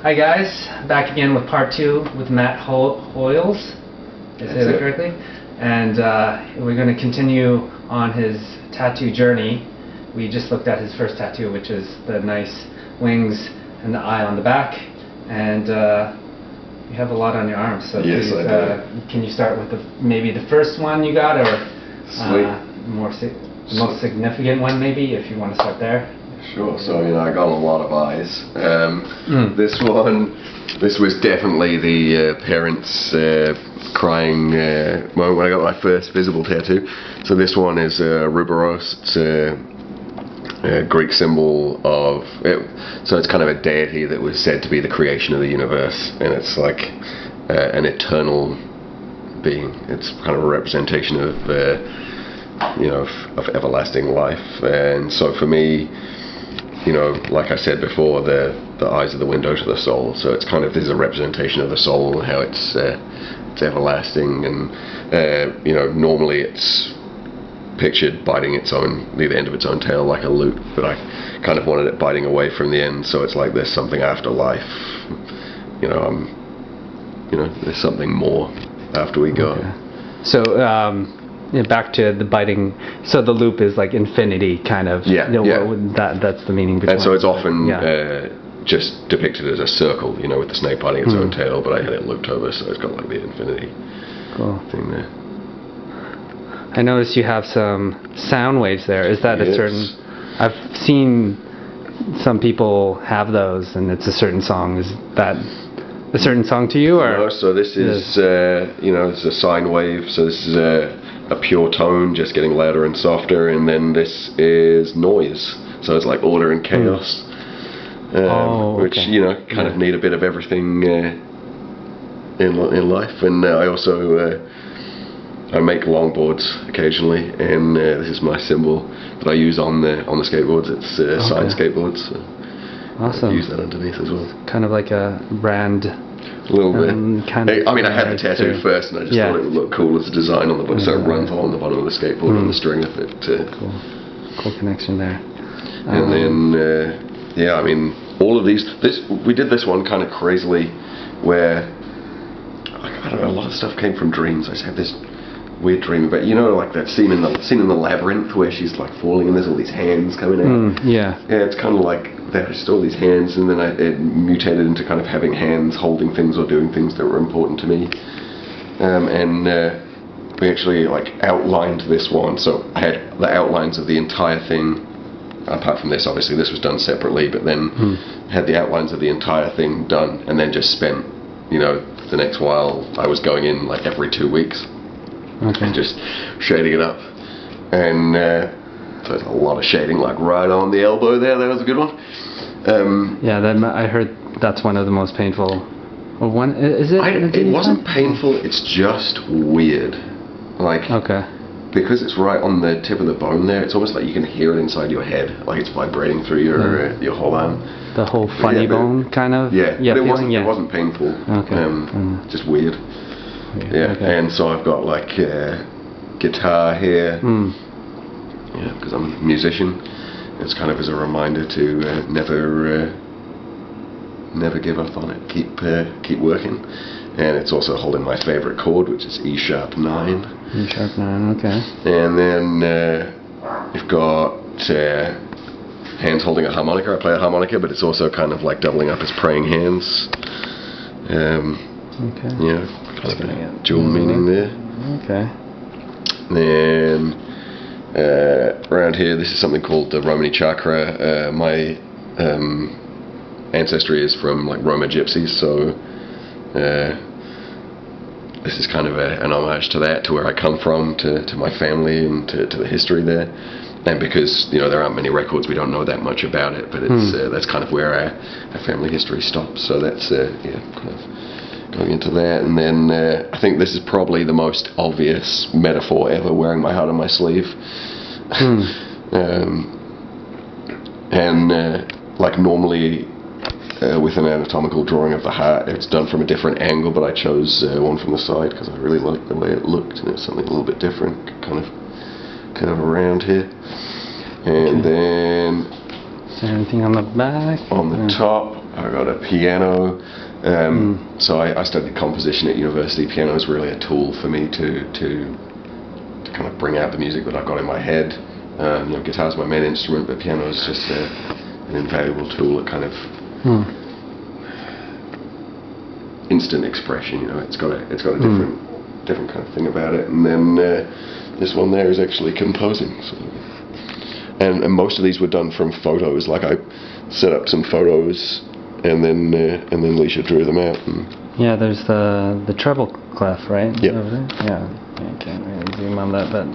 Hi guys, back again with part 2 with Matt Hoyles. Did I say that correctly? And we're going to continue on his tattoo journey. We just looked at his first tattoo, which is the nice wings and the eye on the back. And you have a lot on your arms, so yes, please, I do. Can you start with maybe the first one you got, or the most significant one maybe, if you want to start there? Sure. So I got a lot of eyes. This was definitely the parents crying moment when I got my first visible tattoo. So this one is Ruberos. It's a Greek symbol of it. So it's kind of a deity that was said to be the creation of the universe, and it's like an eternal being. It's kind of a representation of of everlasting life. And so for me, like I said before, the eyes are the window to the soul. So it's kind of, there's a representation of the soul and how it's everlasting. And normally it's pictured biting the end of its own tail like a lute, but I kind of wanted it biting away from the end. So it's like there's something after life. There's something more after we go. Okay. So back to the biting. So the loop is like infinity, kind of. Yeah. That's the meaning. And so it's often just depicted as a circle, with the snake biting its own tail. But I had it looped over, so it's got like the infinity thing there. I noticed you have some sound waves there. Is that a certain? I've seen some people have those, and it's a certain song. Is that a certain song to you, or? No, so this is it's a sine wave. So this is a pure tone, just getting louder and softer, and then this is noise. So it's like order and chaos, which kind of need a bit of everything in life. And I also I make longboards occasionally, and this is my symbol that I use on the skateboards. It's sine skateboards. So awesome. I use that underneath as well. Kind of like a brand. A little bit. I had the tattoo first, and I just thought it would look cool as a design on the bottom, so it runs along the bottom of the skateboard on the string of it. Cool connection there. And then, all of these. We did this one kind of crazily, where I don't know, a lot of stuff came from dreams. I just had this weird dream about, like that scene in the Labyrinth where she's like falling and there's all these hands coming out. Yeah, it's kind of like that, just all these hands, and then it mutated into kind of having hands holding things or doing things that were important to me. We actually outlined this one, so I had the outlines of the entire thing. Apart from this, obviously this was done separately, but then had the outlines of the entire thing done, and then just spent the next while. I was going in like every 2 weeks and just shading it up, and so there's a lot of shading, like right on the elbow there. That was a good one. I heard that's one of the most painful. Or one is it? It wasn't painful. It's just weird. Because it's right on the tip of the bone there. It's almost like you can hear it inside your head, like it's vibrating through your whole arm. The whole funny bone, kind of. Yeah. But it wasn't painful. Okay. Just weird. Yeah. Okay. And so I've got like guitar here. Yeah, because I'm a musician. It's kind of as a reminder to never give up on it. Keep working. And it's also holding my favorite chord, which is E sharp 9. E sharp 9, okay. And then you've got hands holding a harmonica. I play a harmonica, but it's also kind of like doubling up as praying hands. Okay. Yeah, kind of a dual meaning there. Okay. Then around here, this is something called the Romani chakra. My ancestry is from like Roma gypsies, so this is kind of an homage to that, to where I come from, to my family, and to the history there. And because there aren't many records, we don't know that much about it, but it's that's kind of where our family history stops. So that's kind of going into that. And then I think this is probably the most obvious metaphor ever, wearing my heart on my sleeve. Normally with an anatomical drawing of the heart, it's done from a different angle, but I chose one from the side because I really liked the way it looked, and it's something a little bit different, kind of around here. And then is there anything on the back? On the top, I got a piano. So I studied composition at university. Piano is really a tool for me to kind of bring out the music that I've got in my head. Guitar's my main instrument, but piano is just an invaluable tool at kind of instant expression. It's got a different kind of thing about it. And then this one there is actually composing. So. And most of these were done from photos. Like I set up some photos, and then Leisha drew them out. Yeah, there's the treble clef, right? Yep. Over there? Yeah. I can't really zoom on that, but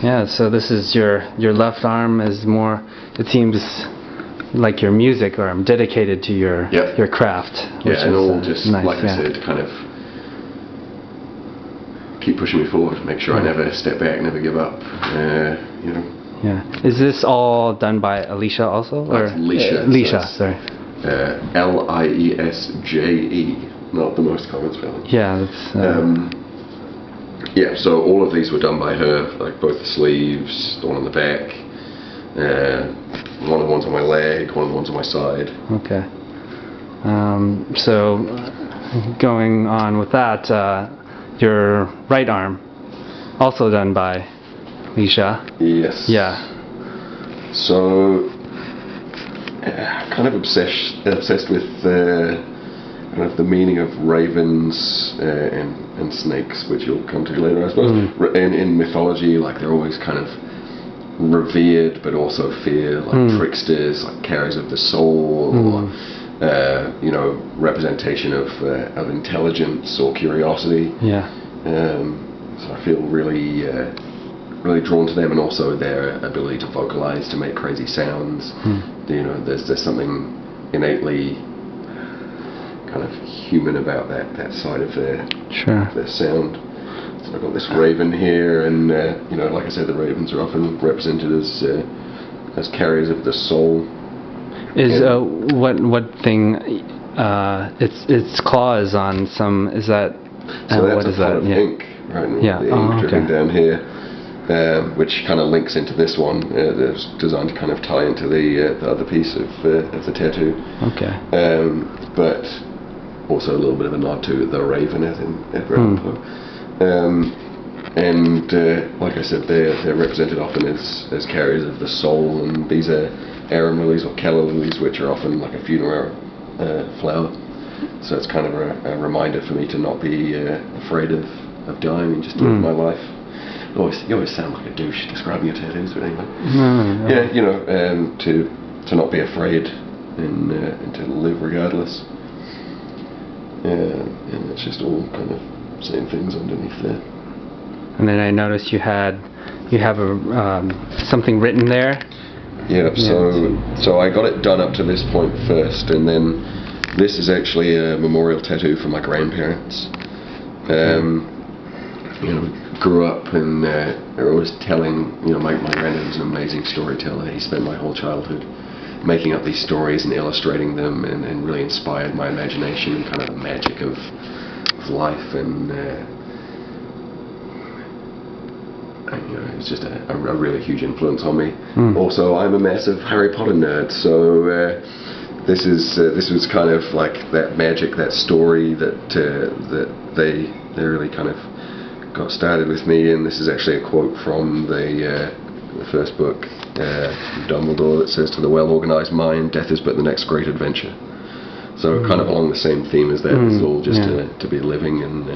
yeah. So this is your left arm is more. It seems like your music or dedicated to your craft. Which and is, all just nice, like I said, to kind of keep pushing me forward, make sure I never step back, never give up. Yeah. Is this all done by Alicia also? That's Leisha. Leisha, sorry. Liesje, not the most common spelling. Yeah, that's. So all of these were done by her, like both the sleeves, the one on the back, one of the ones on my leg, one of the ones on my side. Okay. So going on with that, your right arm, also done by Leisha. Yes. Yeah. So, kind of obsessed with kind of the meaning of ravens and snakes, which you'll come to later, I suppose. In mythology, like they're always kind of revered, but also feared, like tricksters, like carriers of the soul, or representation of intelligence or curiosity. Yeah. So I feel really drawn to them, and also their ability to vocalize, to make crazy sounds. There's something innately kind of human about that side of their sound. So I've got this raven here, and like I said, the ravens are often represented as carriers of the soul. Is what thing? Its claws on some. Is that? So that's what a is pot that? of ink, right? Yeah. The ink dripping down here, which kind of links into this one. It's designed to kind of tie into the other piece of the tattoo. Okay. But also a little bit of a nod to the raven as in Edgar Allan Poe. Like I said, they're represented often as carriers of the soul, and these are arum lilies or calla lilies, which are often like a funeral flower. So it's kind of a reminder for me to not be afraid of dying and just live my life. You always sound like a douche describing your tattoos, but anyway. No. Yeah, to not be afraid and to live regardless. And it's just all kind of same things underneath there. And then I noticed you have something written there. Yeah, so I got it done up to this point first, and then this is actually a memorial tattoo for my grandparents. Grew up and they're always telling, my granddad was an amazing storyteller. He spent my whole childhood making up these stories and illustrating them, and really inspired my imagination and kind of the magic of life, and it's just a really huge influence on me. Also, I'm a massive Harry Potter nerd, so this was kind of like that magic, that story that they really kind of got started with me. And this is actually a quote from the first book, Dumbledore, that says, "To the well-organized mind, death is but the next great adventure." So kind of along the same theme as that. It's all just to be living and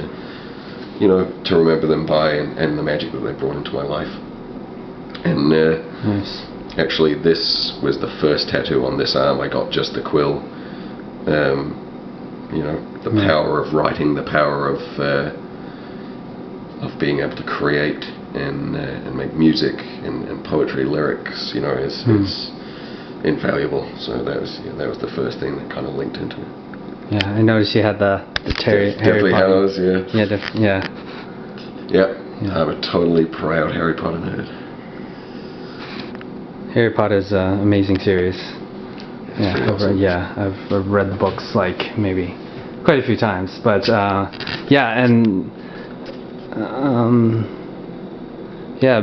to remember them by, and the magic that they brought into my life. And Nice. actually, this was the first tattoo on this arm. I got just the quill. The power of writing, the power of being able to create and make music and poetry, lyrics, is invaluable. So that was the first thing that kind of linked into it. Yeah, I noticed you had the Harry Definitely Potter. has, yeah. Yeah. Yep. I'm a totally proud Harry Potter nerd. Harry Potter is an amazing series. It's pretty awesome. I've read the books like maybe quite a few times, but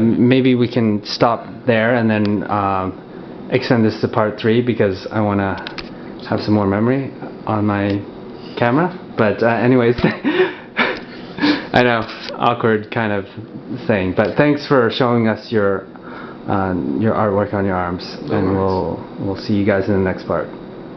maybe we can stop there and then extend this to part 3, because I want to have some more memory on my camera. But anyways, I know, awkward kind of thing. But thanks for showing us your artwork on your arms, and we'll see you guys in the next part.